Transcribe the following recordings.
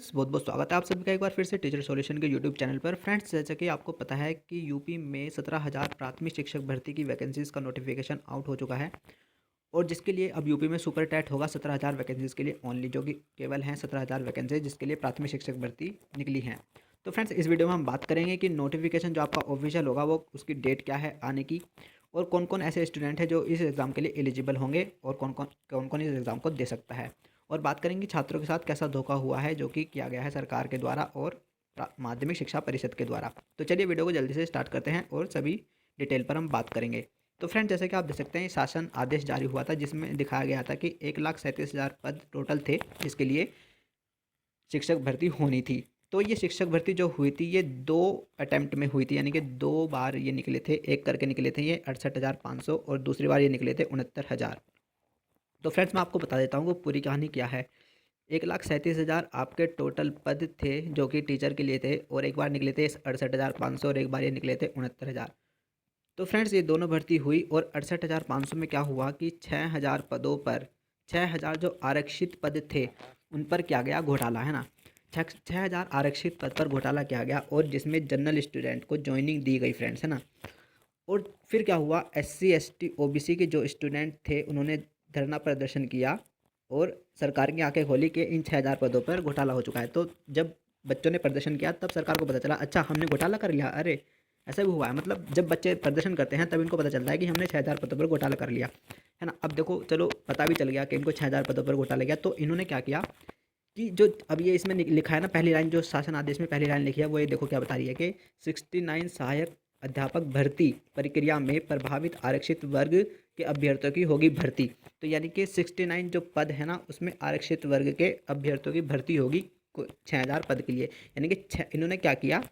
Friends, बहुत बहुत स्वागत है आप सभी का एक बार फिर से टीचर सॉल्यूशन के यूट्यूब चैनल पर। फ्रेंड्स, जैसा कि आपको पता है कि यूपी में 17,000 प्राथमिक शिक्षक भर्ती की वैकेंसीज़ का नोटिफिकेशन आउट हो चुका है। और जिसके लिए अब यूपी में सुपर टैट होगा 17,000 वैकेंसीज़ के लिए ओनली, जो कि केवल हैं 17,000 वैकेंसी जिसके लिए प्राथमिक शिक्षक भर्ती निकली हैं। तो फ्रेंड्स, इस वीडियो में हम बात करेंगे कि नोटिफिकेशन जो आपका ऑफिशियल होगा वो उसकी डेट क्या है आने की, और कौन कौन ऐसे स्टूडेंट हैं जो इस एग्ज़ाम के लिए एलिजिबल होंगे और कौन कौन इस एग्ज़ाम को दे सकता है। और बात करेंगे छात्रों के साथ कैसा धोखा हुआ है जो कि किया गया है सरकार के द्वारा और माध्यमिक शिक्षा परिषद के द्वारा। तो चलिए वीडियो को जल्दी से स्टार्ट करते हैं और सभी डिटेल पर हम बात करेंगे। तो फ्रेंड, जैसे कि आप देख सकते हैं, शासन आदेश जारी हुआ था जिसमें दिखाया गया था कि 1,37,000 पद टोटल थे जिसके लिए शिक्षक भर्ती होनी थी। तो ये शिक्षक भर्ती जो हुई थी ये 2 अटेम्प्ट में हुई थी, यानी कि 2 बार ये निकले थे, एक करके निकले थे ये 68,500 और दूसरी बार ये निकले थे 69,000। तो फ्रेंड्स, मैं आपको बता देता हूँ वो पूरी कहानी क्या है। 1,37,000 आपके टोटल पद थे जो कि टीचर के लिए थे, और एक बार निकले थे 68,500 और एक बार ये निकले थे 69,000। तो फ्रेंड्स, ये दोनों भर्ती हुई और 68,500 में क्या हुआ कि 6,000 पदों पर 6,000 जो आरक्षित पद थे उन पर किया गया घोटाला, है ना। 6,000 आरक्षित पद पर घोटाला किया गया और जिसमें जनरल स्टूडेंट को ज्वाइनिंग दी गई फ्रेंड्स, है ना। और फिर क्या हुआ, SC ST OBC के जो स्टूडेंट थे उन्होंने धरना प्रदर्शन किया और सरकार की आंखें खोली कि इन 6,000 पदों पर घोटाला हो चुका है। तो जब बच्चों ने प्रदर्शन किया तब सरकार को पता चला, अच्छा हमने घोटाला कर लिया, अरे ऐसा भी हुआ है। मतलब जब बच्चे प्रदर्शन करते हैं तब इनको पता चलता है कि हमने 6,000 पदों पर घोटाला कर लिया, है ना। अब देखो, चलो पता भी चल गया कि इनको 6,000 पदों पर घोटाला किया, तो इन्होंने क्या किया कि जो अब ये इसमें लिखा है ना, पहली लाइन जो शासन आदेश में पहली लाइन लिखी है वो ये देखो क्या बता रही है कि 69 सहायक अध्यापक भर्ती प्रक्रिया में प्रभावित आरक्षित वर्ग के अभ्यर्थियों की होगी भर्ती। तो यानी कि 69 जो पद है ना उसमें आरक्षित वर्ग के अभ्यर्थियों की भर्ती होगी 6,000 पद के लिए। यानी कि इन्होंने क्या किया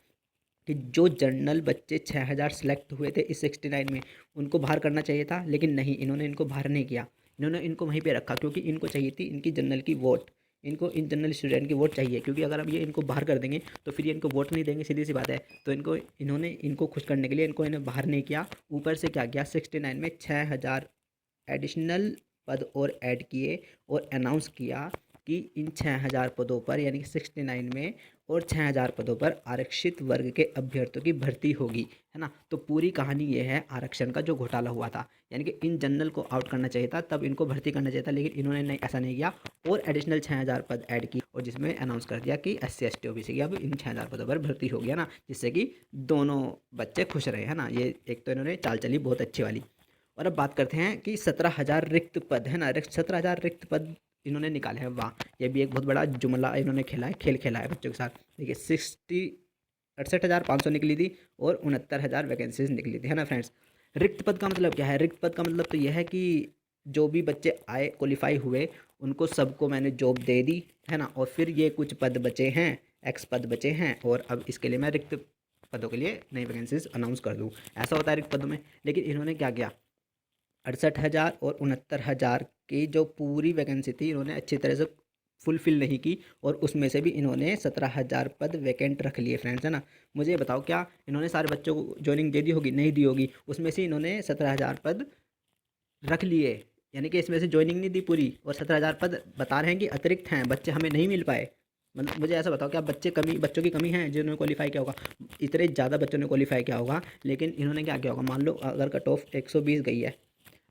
कि जो जनरल बच्चे 6,000 सेलेक्ट हुए थे इस 69 में उनको बाहर करना चाहिए था, लेकिन नहीं, इन्होंने इनको बाहर नहीं किया। इन्होंने इनको वहीं पे रखा क्योंकि इनको चाहिए थी इनकी जनरल की वोट, इनको इन जनरल स्टूडेंट की वोट चाहिए, क्योंकि अगर अब ये इनको बाहर कर देंगे तो फिर ये इनको वोट नहीं देंगे, सीधी सी बात है। तो इनको खुश करने के लिए इन्हें बाहर नहीं किया, ऊपर से क्या किया, 69 में 6,000 एडिशनल पद और ऐड किए और अनाउंस किया कि इन 6,000 पदों पर, यानी कि 69 में और 6,000 पदों पर आरक्षित वर्ग के अभ्यर्थियों की भर्ती होगी, है ना। तो पूरी कहानी ये है आरक्षण का जो घोटाला हुआ था, यानी कि इन जनरल को आउट करना चाहिए था, तब इनको भर्ती करना चाहिए था, लेकिन इन्होंने नहीं, ऐसा नहीं किया और एडिशनल 6,000 पद ऐड की और जिसमें अनाउंस कर दिया कि SC ST OBC की अब इन 6,000 पदों पर भर्ती होगी, है ना, जिससे कि दोनों बच्चे खुश रहे, है ना। ये एक तो इन्होंने चाल चली बहुत अच्छी वाली। और अब बात करते हैं कि 17,000 रिक्त पद, है ना, 17,000 रिक्त पद इन्होंने निकाले हैं। वाह, ये भी एक बहुत बड़ा जुमला इन्होंने खेला है, खेल खेला है बच्चों के साथ। देखिए 68,500 निकली थी और 69,000 वैकेंसीज निकली थी, है ना फ्रेंड्स। रिक्त पद का मतलब क्या है? रिक्त पद का मतलब तो यह है कि जो भी बच्चे आए, क्वालिफाई हुए, उनको सबको मैंने जॉब दे दी, है ना। और फिर ये कुछ पद बचे हैं, एक्स पद बचे हैं, और अब इसके लिए मैं रिक्त पदों के लिए नई वैकेंसीज अनाउंस कर दूँ, ऐसा होता है रिक्त पदों में। लेकिन इन्होंने क्या किया, 68,000 और 69,000 की जो पूरी वैकेंसी थी इन्होंने अच्छी तरह से फुलफ़िल नहीं की और उसमें से भी इन्होंने 17,000 पद वैकेंट रख लिए फ्रेंड्स, है ना। मुझे ये बताओ, क्या इन्होंने सारे बच्चों को ज्वाइनिंग दे दी होगी? नहीं दी होगी। उसमें से इन्होंने 17,000 पद रख लिए, यानी कि इसमें से ज्वाइनिंग नहीं दी पूरी, और 17,000 पद बता रहे हैं कि अतिरिक्त हैं, बच्चे हमें नहीं मिल पाए। मतलब मुझे ऐसा बताओ, क्या बच्चों की कमी है जिन्होंने क्वालिफाई किया होगा? इतने ज़्यादा बच्चों ने क्वालिफाई किया होगा, लेकिन इन्होंने क्या किया होगा, मान लो अगर कट ऑफ 120 गई है,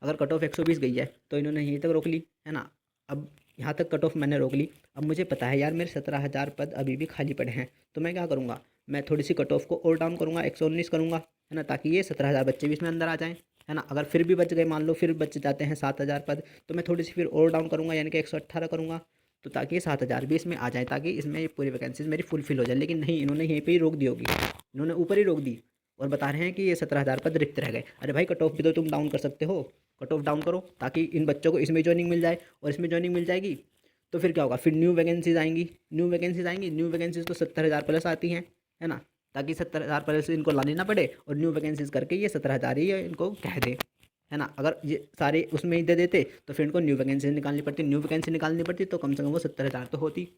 अगर कट ऑफ 120 गई है तो इन्होंने यहीं तक रोक ली, है ना। अब यहाँ तक कट ऑफ मैंने रोक ली, अब मुझे पता है यार मेरे 17,000 पद अभी भी खाली पड़े हैं, तो मैं क्या करूँगा, मैं थोड़ी सी कट ऑफ को और डाउन करूँगा, 119 करूँगा, है ना, ताकि ये 17,000 बच्चे भी इसमें अंदर आ जाएँ, है ना। अगर फिर भी बच गए, मान लो फिर बच जाते हैं 7,000 पद, तो मैं थोड़ी सी फिर और डाउन करूँगा, यानी कि 118 करूँगा, तो ताकि ये 7,000 भी इसमें आ जाए, ताकि इसमें ये पूरी वैकेंसीज मेरी फुलफिल हो जाए। लेकिन नहीं, इन्होंने यहीं पर ही रोक दी होगी, इन्होंने ऊपर ही रोक दी और बता रहे हैं कि ये 17,000 पद रिक्त रह गए। अरे भाई, कट ऑफ भी तो तुम डाउन कर सकते हो, कट ऑफ डाउन करो ताकि इन बच्चों को इसमें ज्वाइनिंग मिल जाए, और इसमें ज्वाइनिंग मिल जाएगी तो फिर क्या होगा, फिर न्यू वैकेंसीज तो 70,000 प्लस आती हैं, है ना, ताकि 70,000 प्लस इनको लानी ना पड़े और न्यू वैकेंसीज करके ये 17,000 ही इनको कह दे, है ना। अगर ये सारे उसमें ही दे देते तो फिर इनको न्यू वैकेंसी निकालनी पड़ती, तो कम से कम वो 70,000 तो होती,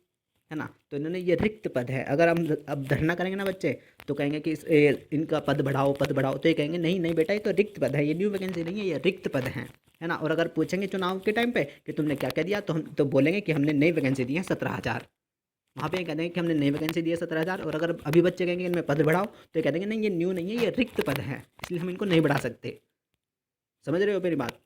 है ना। तो इन्होंने ये रिक्त पद है, अगर हम अब धरना करेंगे ना बच्चे, तो कहेंगे कि इनका पद बढ़ाओ, तो ये कहेंगे नहीं नहीं बेटा, ये तो रिक्त पद है, ये न्यू वैकेंसी नहीं है, ये रिक्त पद हैं, है ना। और अगर पूछेंगे चुनाव के टाइम पे कि तुमने क्या कह दिया, तो हम तो बोलेंगे कि हमने नई वैकेंसी दी है 17,000। वहाँ पे ये कह देंगे कि हमने नई वैकेंसी दी है 17,000, और अगर अभी बच्चे कहेंगे इनमें पद बढ़ाओ तो ये कह देंगे नहीं ये न्यू नहीं है, ये रिक्त पद है, इसलिए हम इनको नहीं बढ़ा सकते। समझ रहे हो मेरी बात?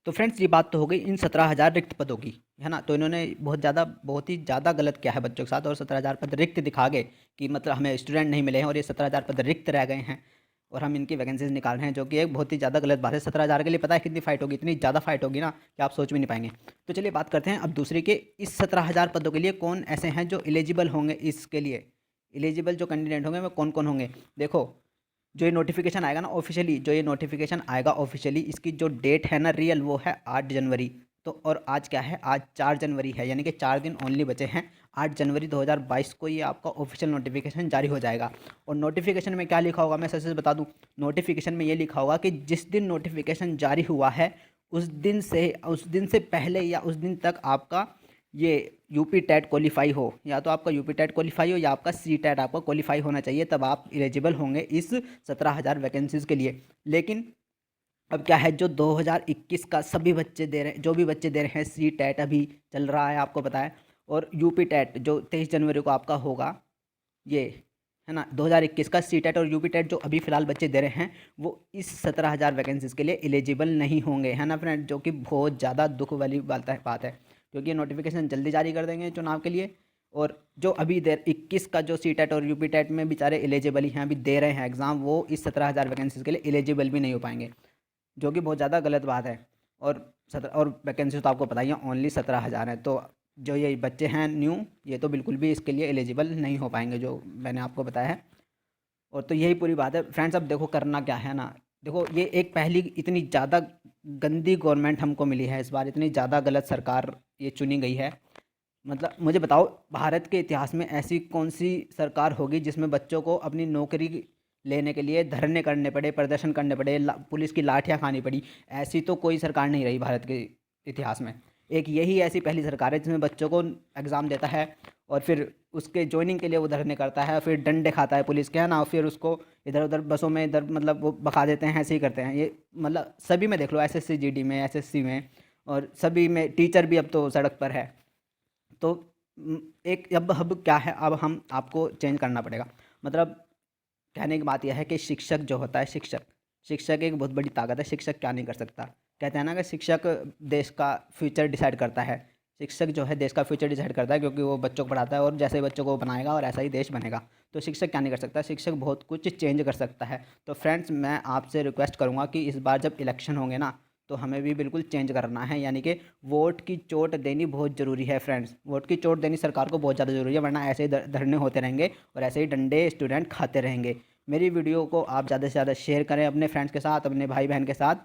तो फ्रेंड्स ये बात तो हो गई इन 17,000 रिक्त पदों की, है ना। तो इन्होंने बहुत ही ज़्यादा गलत किया है बच्चों के साथ, और 17,000 पद रिक्त दिखा गए कि मतलब हमें स्टूडेंट नहीं मिले हैं और ये 17,000 पद रिक्त रह गए हैं, और हम इनकी वैकेंसीज निकाल रहे हैं, जो कि एक बहुत ही ज़्यादा गलत बात है। 17,000 के लिए पता है कितनी फाइट होगी, इतनी ज़्यादा फाइट होगी ना कि आप सोच भी नहीं पाएंगे। तो चलिए बात करते हैं अब दूसरी के, इस 17,000 पदों के लिए कौन ऐसे हैं जो एलिजिबल होंगे। इसके लिए एलिजिबल जो कैंडिडेट होंगे वो कौन कौन होंगे। देखो जो ये नोटिफिकेशन आएगा ना ऑफिशियली, जो ये नोटिफिकेशन आएगा ऑफिशियली, इसकी जो डेट है ना रियल, वो है 8 जनवरी। तो और आज क्या है, आज 4 जनवरी है, यानी कि 4 दिन ओनली बचे हैं। 8 जनवरी 2022 को ये आपका ऑफिशियल नोटिफिकेशन जारी हो जाएगा। और नोटिफिकेशन में क्या लिखा होगा, मैं सच बता दूं, नोटिफिकेशन में ये लिखा होगा कि जिस दिन नोटिफिकेशन जारी हुआ है उस दिन से पहले या उस दिन तक आपका ये यूपी टेट क्वालिफाई हो, या तो आपका यूपी टेट क्वालिफाई हो या आपका सी टेट आपका क्वालिफाई होना चाहिए, तब आप एलिजिबल होंगे इस 17,000 वैकेंसीज़ के लिए। लेकिन अब क्या है, जो 2021 का सभी बच्चे दे रहे हैं, जो भी बच्चे दे रहे हैं, सी टेट अभी चल रहा है आपको पता है, और यूपी टेट जो 23 जनवरी को आपका होगा, ये है ना 2021 का सी टेट और यूपी टेट जो अभी फ़िलहाल बच्चे दे रहे हैं, वो इस 17,000 वैकेंसीज़ के लिए एलिजिबल नहीं होंगे, है ना फ्रेंड, जो कि बहुत ज़्यादा दुख वाली बात है, क्योंकि ये नोटिफिकेशन जल्दी जारी कर देंगे चुनाव के लिए। और जो अभी 21 का जो सी टेट और यूपी टेट में बेचारे एलिजिबल ही हैं, अभी दे रहे हैं एग्ज़ाम, वो इस 17,000 वैकेंसीज़ के लिए एलिजिबल भी नहीं हो पाएंगे, जो कि बहुत ज़्यादा गलत बात है। और वैकेंसी तो आपको पता ही है ओनली 17,000 है। तो जो ये बच्चे हैं न्यू, ये तो बिल्कुल भी इसके लिए एलिजिबल नहीं हो पाएंगे, जो मैंने आपको बताया है। और तो यही पूरी बात है फ्रेंड्स। अब देखो करना क्या है ना, देखो ये एक पहली इतनी ज़्यादा गंदी गवर्नमेंट हमको मिली है इस बार, इतनी ज़्यादा गलत सरकार ये चुनी गई है। मतलब मुझे बताओ भारत के इतिहास में ऐसी कौन सी सरकार होगी जिसमें बच्चों को अपनी नौकरी लेने के लिए धरने करने पड़े, प्रदर्शन करने पड़े, पुलिस की लाठियाँ खानी पड़ी। ऐसी तो कोई सरकार नहीं रही भारत के इतिहास में। एक यही ऐसी पहली सरकार है जिसमें बच्चों को एग्ज़ाम देता है और फिर उसके ज्वाइनिंग के लिए वो धरने करता है, फिर डंडे खाता है पुलिस के, है ना, फिर उसको इधर उधर बसों में इधर मतलब वो भगा देते हैं, ऐसे ही करते हैं ये। मतलब सभी में देख लो, एसएससी जीडी में, एसएससी में, और सभी में, टीचर भी अब तो सड़क पर है। तो एक अब क्या है, अब हम आपको चेंज करना पड़ेगा। मतलब कहने की बात यह है कि शिक्षक जो होता है, शिक्षक एक बहुत बड़ी ताकत है। शिक्षक क्या नहीं कर सकता, कहते हैं ना कि शिक्षक देश का फ्यूचर डिसाइड करता है। शिक्षक जो है देश का फ्यूचर डिसाइड करता है, क्योंकि वो बच्चों को पढ़ाता है, और जैसे ही बच्चों को बनाएगा और ऐसा ही देश बनेगा। तो शिक्षक क्या नहीं कर सकता, शिक्षक बहुत कुछ चेंज कर सकता है। तो फ्रेंड्स मैं आपसे रिक्वेस्ट करूँगा कि इस बार जब इलेक्शन होंगे ना, तो हमें भी बिल्कुल चेंज करना है, यानी कि वोट की चोट देनी बहुत ज़रूरी है फ्रेंड्स। वोट की चोट देनी सरकार को बहुत ज़्यादा ज़रूरी है, वरना ऐसे ही धरने होते रहेंगे और ऐसे ही डंडे स्टूडेंट खाते रहेंगे। मेरी वीडियो को आप ज़्यादा से ज़्यादा शेयर करें अपने फ्रेंड्स के साथ, अपने भाई बहन के साथ,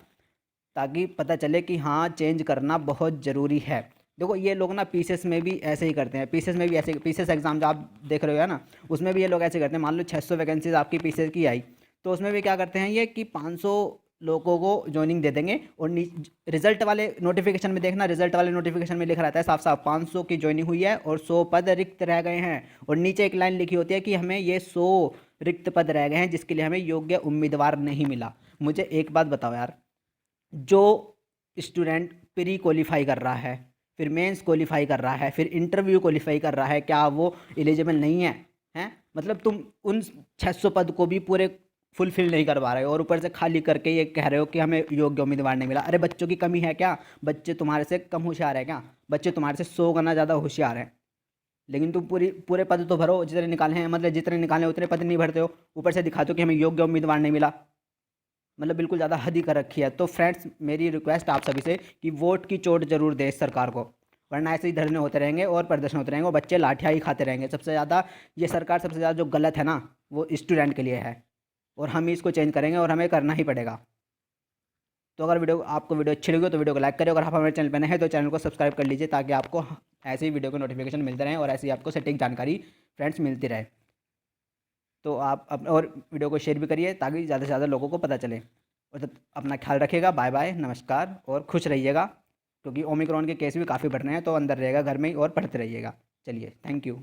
ताकि पता चले कि हाँ चेंज करना बहुत ज़रूरी है। देखो ये लोग ना पीसेस में भी ऐसे ही करते हैं, पीसेस में भी ऐसे, पीसेस एग्ज़ाम जो आप देख रहे हो है ना, उसमें भी ये लोग ऐसे करते हैं। मान लो 600 वैकेंसीज आपकी पीसेस की आई, तो उसमें भी क्या करते हैं ये कि 500 लोगों को ज्वाइनिंग दे देंगे, और रिजल्ट वाले नोटिफिकेशन में देखना, रिजल्ट वाले नोटिफिकेशन में लिखा रहता है साफ साफ 500 की ज्वाइनिंग हुई है और 100 पद रिक्त रह गए हैं, और नीचे एक लाइन लिखी होती है कि हमें ये 100 रिक्त पद रह गए हैं जिसके लिए हमें योग्य उम्मीदवार नहीं मिला। मुझे एक बात बताओ यार, जो स्टूडेंट प्री क्वालिफाई कर रहा है, फिर मेंस क्वालिफाई कर रहा है, फिर इंटरव्यू क्वालिफाई कर रहा है, क्या वो एलिजिबल नहीं है? हैं मतलब तुम उन 600 पद को भी पूरे फुलफिल नहीं करवा रहे हो, और ऊपर से खाली करके ये कह रहे हो कि हमें योग्य उम्मीदवार नहीं मिला। अरे बच्चों की कमी है क्या? बच्चे तुम्हारे से कम होशियार है क्या? बच्चे तुम्हारे से 100 गुना ज़्यादा होशियार हैं, लेकिन तुम पूरे पद तो भरो जितने निकाले हैं, मतलब जितने निकाले उतने पद नहीं भरते हो, ऊपर से दिखाते हो कि हमें योग्य उम्मीदवार नहीं मिला। मतलब बिल्कुल ज़्यादा हद ही कर रखी है। तो फ्रेंड्स मेरी रिक्वेस्ट आप सभी से कि वोट की चोट जरूर दें इस सरकार को, वरना ऐसे ही धरने होते रहेंगे और प्रदर्शन होते रहेंगे और बच्चे लाठियाँ ही खाते रहेंगे। सबसे ज़्यादा ये सरकार सबसे ज़्यादा जो गलत है ना, वो स्टूडेंट के लिए है, और हम इसको चेंज करेंगे और हमें करना ही पड़ेगा। तो अगर आपको वीडियो अच्छी लगी हो तो वीडियो को लाइक करें, अगर आप हमारे चैनल पर नए हैं तो चैनल को सब्सक्राइब कर लीजिए, ताकि आपको ऐसे ही वीडियो के नोटिफिकेशन मिलते रहें और ऐसी आपको सटीक जानकारी फ्रेंड्स मिलती रहे। तो आप और वीडियो को शेयर भी करिए ताकि ज़्यादा से ज़्यादा लोगों को पता चले। और तब अपना ख्याल रखिएगा। बाय बाय, नमस्कार, और खुश रहिएगा, क्योंकि ओमिक्रॉन के केस भी काफ़ी बढ़ रहे हैं, तो अंदर रहेगा घर में ही और पढ़ते रहिएगा। चलिए, थैंक यू।